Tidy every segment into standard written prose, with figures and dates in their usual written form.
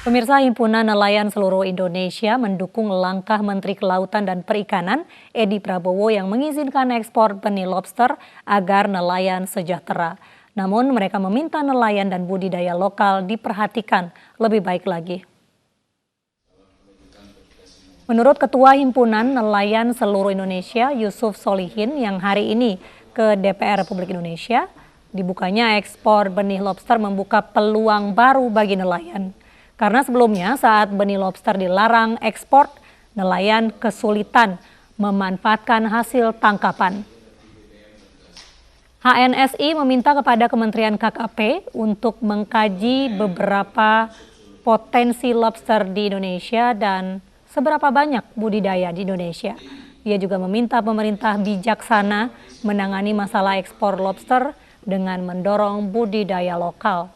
Pemirsa, Himpunan Nelayan Seluruh Indonesia mendukung langkah Menteri Kelautan dan Perikanan Edi Prabowo yang mengizinkan ekspor benih lobster agar nelayan sejahtera. Namun mereka meminta nelayan dan budidaya lokal diperhatikan lebih baik lagi. Menurut Ketua Himpunan Nelayan Seluruh Indonesia, Yusuf Solihin, yang hari ini ke DPR Republik Indonesia, dibukanya ekspor benih lobster membuka peluang baru bagi nelayan. Karena sebelumnya saat benih lobster dilarang ekspor, nelayan kesulitan memanfaatkan hasil tangkapan. HNSI meminta kepada Kementerian KKP untuk mengkaji beberapa potensi lobster di Indonesia dan seberapa banyak budidaya di Indonesia. Ia juga meminta pemerintah bijaksana menangani masalah ekspor lobster dengan mendorong budidaya lokal.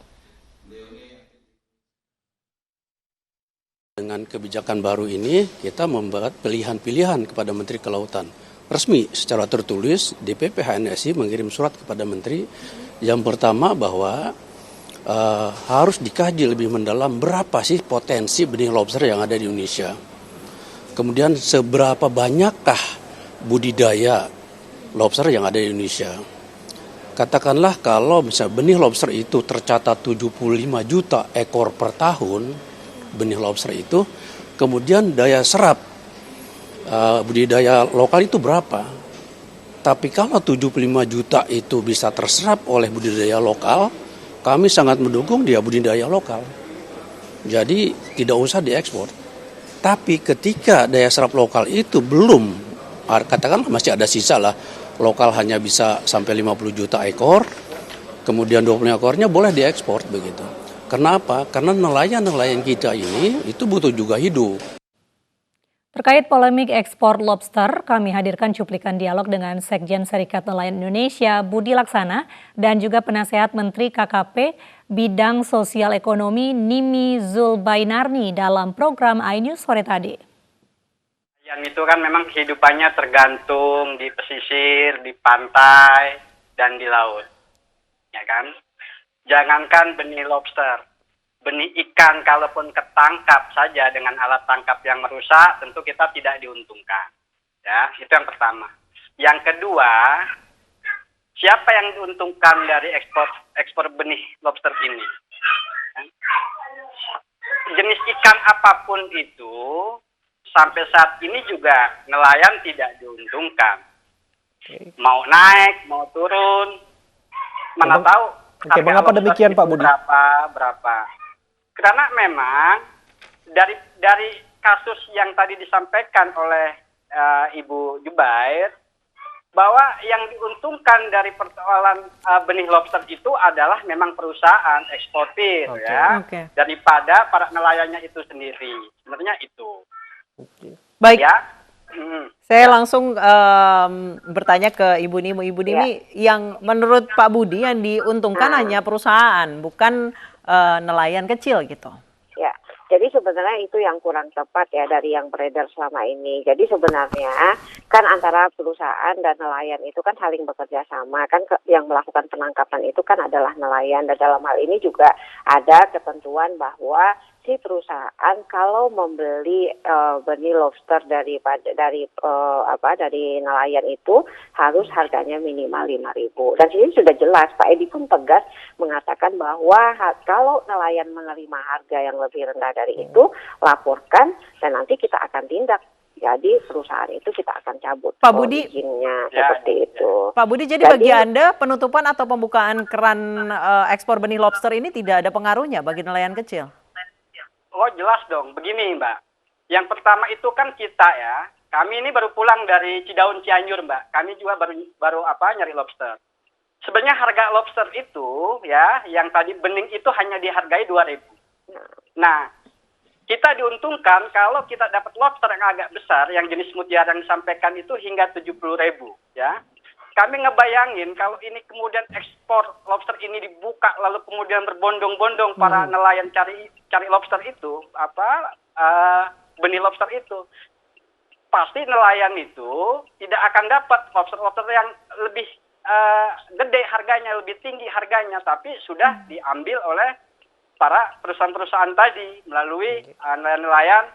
Dengan kebijakan baru ini, kita membuat pilihan-pilihan kepada Menteri Kelautan. Resmi secara tertulis, DPP HNSI mengirim surat kepada Menteri. Yang pertama bahwa harus dikaji lebih mendalam berapa sih potensi benih lobster yang ada di Indonesia. Kemudian seberapa banyakkah budidaya lobster yang ada di Indonesia. Katakanlah kalau misalnya benih lobster itu tercatat 75 juta ekor per tahun, benih lobster itu, kemudian daya serap budidaya lokal itu berapa? Tapi kalau 75 juta itu bisa terserap oleh budidaya lokal, kami sangat mendukung dia budidaya lokal. Jadi tidak usah diekspor. Tapi ketika daya serap lokal itu belum, katakanlah masih ada sisa lah, lokal hanya bisa sampai 50 juta ekor, kemudian 20 ekornya boleh diekspor begitu. Kenapa? Karena nelayan-nelayan kita ini itu butuh juga hidup. Terkait polemik ekspor lobster, kami hadirkan cuplikan dialog dengan Sekjen Serikat Nelayan Indonesia Budi Laksana dan juga Penasehat Menteri KKP Bidang Sosial Ekonomi Nimi Zulbainarni dalam program iNews sore tadi. Yang itu kan memang kehidupannya tergantung di pesisir, di pantai, dan di laut. Ya kan? Jangankan benih lobster, benih ikan kalaupun ketangkap saja dengan alat tangkap yang merusak, tentu kita tidak diuntungkan. Ya, itu yang pertama. Yang kedua, siapa yang diuntungkan dari ekspor benih lobster ini? Jenis ikan apapun itu, sampai saat ini juga nelayan tidak diuntungkan. Mau naik, mau turun, mana tahu. Oke, mengapa demikian Pak Budi? Berapa? Karena memang dari kasus yang tadi disampaikan oleh Ibu Jubair, bahwa yang diuntungkan dari persoalan benih lobster itu adalah memang perusahaan eksportir, daripada para nelayannya itu sendiri. Sebenarnya itu. Baik. Ya. Saya langsung bertanya ke Ibu Nimi. Ibu Nimi, yang menurut Pak Budi yang diuntungkan hanya perusahaan, bukan nelayan kecil gitu. Ya, jadi sebenarnya itu yang kurang tepat ya dari yang beredar selama ini. Jadi sebenarnya kan antara perusahaan dan nelayan itu kan saling bekerja sama. Kan yang melakukan penangkapan itu kan adalah nelayan. Dan dalam hal ini juga ada ketentuan bahwa si perusahaan kalau membeli benih lobster dari nelayan itu harus harganya minimal 5.000. Dan sini sudah jelas Pak Edi pun tegas mengatakan bahwa kalau nelayan menerima harga yang lebih rendah dari itu, laporkan dan nanti kita akan tindak. Jadi perusahaan itu kita akan cabut Pak Budi, izinnya seperti itu. Pak Budi, jadi bagi Anda penutupan atau pembukaan keran ekspor benih lobster ini tidak ada pengaruhnya bagi nelayan kecil? Oh jelas dong, begini Mbak. Yang pertama itu kan kita ya, kami ini baru pulang dari Cidaun Cianjur Mbak. Kami juga baru nyari lobster. Sebenarnya harga lobster itu ya, yang tadi bening itu hanya dihargai 2.000. Nah, kita diuntungkan kalau kita dapat lobster yang agak besar, yang jenis mutiara yang disampaikan itu hingga 70.000 ya. Kami ngebayangin kalau ini kemudian ekspor lobster ini dibuka lalu kemudian berbondong-bondong para nelayan cari lobster itu, benih lobster itu, pasti nelayan itu tidak akan dapat lobster yang lebih gede harganya, lebih tinggi harganya, tapi sudah diambil oleh para perusahaan-perusahaan tadi melalui nelayan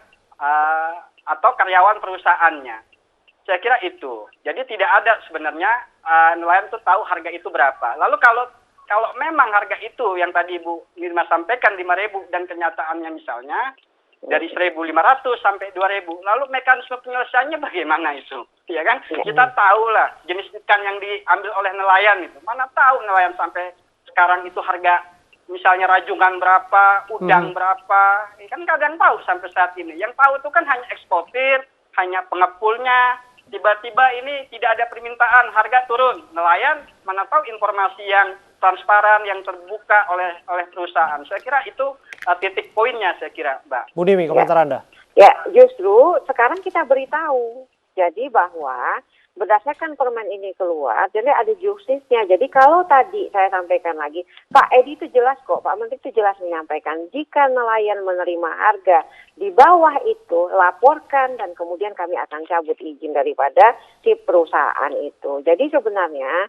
atau karyawan perusahaannya. Saya kira itu. Jadi tidak ada sebenarnya nelayan itu tahu harga itu berapa. Lalu kalau memang harga itu yang tadi Ibu Nirma sampaikan 5.000 dan kenyataannya misalnya dari 1.500 sampai 2.000, lalu mekanisme penyelesaiannya bagaimana itu? Ya kan? Kita tahu lah jenis ikan yang diambil oleh nelayan itu. Mana tahu nelayan sampai sekarang itu harga misalnya rajungan berapa, udang berapa, kan kadang tahu sampai saat ini. Yang tahu itu kan hanya eksportir, hanya pengepulnya. Tiba-tiba ini tidak ada permintaan, harga turun. Nelayan mana tahu informasi yang transparan, yang terbuka oleh perusahaan. Saya kira itu titik poinnya, saya kira, Mbak. Bu Nimi, komentar Anda. Ya, justru sekarang kita beritahu. Jadi bahwa berdasarkan permen ini keluar, jadi ada justisnya. Jadi kalau tadi saya sampaikan lagi, Pak Edi itu jelas kok, Pak Menteri itu jelas menyampaikan, jika nelayan menerima harga di bawah itu, laporkan dan kemudian kami akan cabut izin daripada si perusahaan itu. Jadi sebenarnya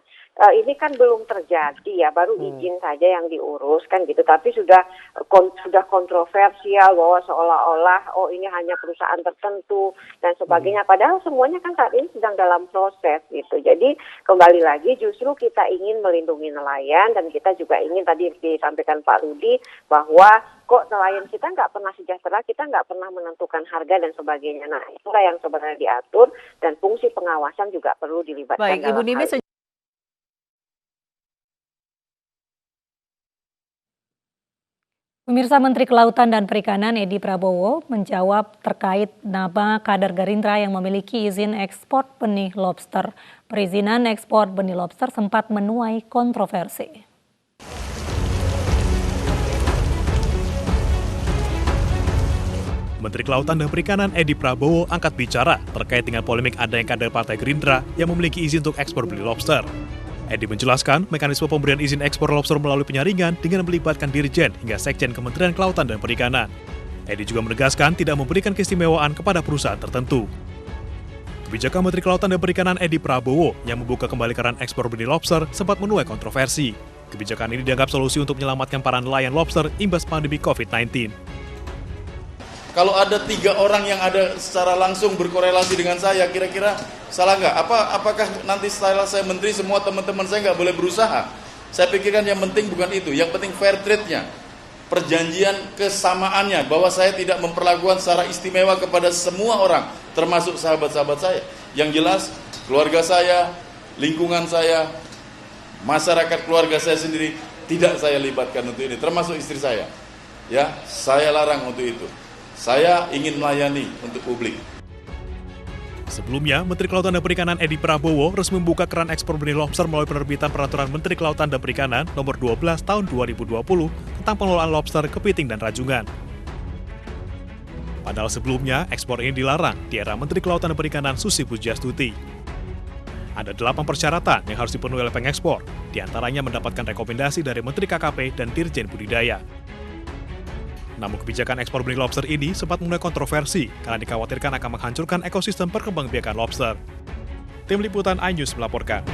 ini kan belum terjadi ya, baru izin saja yang diurus kan gitu, tapi sudah kontroversial bahwa seolah-olah ini hanya perusahaan tertentu dan sebagainya, padahal semuanya kan saat ini sedang dalam proses gitu. Jadi kembali lagi justru kita ingin melindungi nelayan dan kita juga ingin, tadi disampaikan Pak Rudi, bahwa kok nelayan kita nggak pernah sejahtera, kita nggak pernah menentukan harga dan sebagainya. Nah itulah yang sebenarnya diatur dan fungsi pengawasan juga perlu dilibatkan. Baik, Ibu Nimi. Pemirsa, Menteri Kelautan dan Perikanan Edi Prabowo menjawab terkait nama kader Gerindra yang memiliki izin ekspor benih lobster. Perizinan ekspor benih lobster sempat menuai kontroversi. Menteri Kelautan dan Perikanan Edi Prabowo angkat bicara terkait dengan polemik adanya kader Partai Gerindra yang memiliki izin untuk ekspor benih lobster. Edi menjelaskan mekanisme pemberian izin ekspor lobster melalui penyaringan dengan melibatkan Dirjen hingga Sekjen Kementerian Kelautan dan Perikanan. Edi juga menegaskan tidak memberikan keistimewaan kepada perusahaan tertentu. Kebijakan Menteri Kelautan dan Perikanan Edi Prabowo yang membuka kembali keran ekspor benih lobster sempat menuai kontroversi. Kebijakan ini dianggap solusi untuk menyelamatkan para nelayan lobster imbas pandemi COVID-19. Kalau ada 3 orang yang ada secara langsung berkorelasi dengan saya, kira-kira salah nggak? Apakah nanti setelah saya menteri semua teman-teman saya nggak boleh berusaha? Saya pikirkan yang penting bukan itu, yang penting fair trade-nya, perjanjian kesamaannya, bahwa saya tidak memperlakukan secara istimewa kepada semua orang, termasuk sahabat-sahabat saya. Yang jelas, keluarga saya, lingkungan saya, masyarakat keluarga saya sendiri tidak saya libatkan untuk ini, termasuk istri saya. Ya, saya larang untuk itu. Saya ingin melayani untuk publik. Sebelumnya, Menteri Kelautan dan Perikanan Edi Prabowo resmi membuka keran ekspor benih lobster melalui penerbitan Peraturan Menteri Kelautan dan Perikanan Nomor 12 Tahun 2020 tentang pengelolaan lobster, kepiting, dan rajungan. Padahal sebelumnya, ekspor ini dilarang di era Menteri Kelautan dan Perikanan Susi Pujiastuti. Ada 8 persyaratan yang harus dipenuhi oleh pengekspor, diantaranya mendapatkan rekomendasi dari Menteri KKP dan Dirjen Budidaya. Namun kebijakan ekspor benih lobster ini sempat menuai kontroversi karena dikhawatirkan akan menghancurkan ekosistem perkembangbiakan lobster. Tim Liputan iNews melaporkan.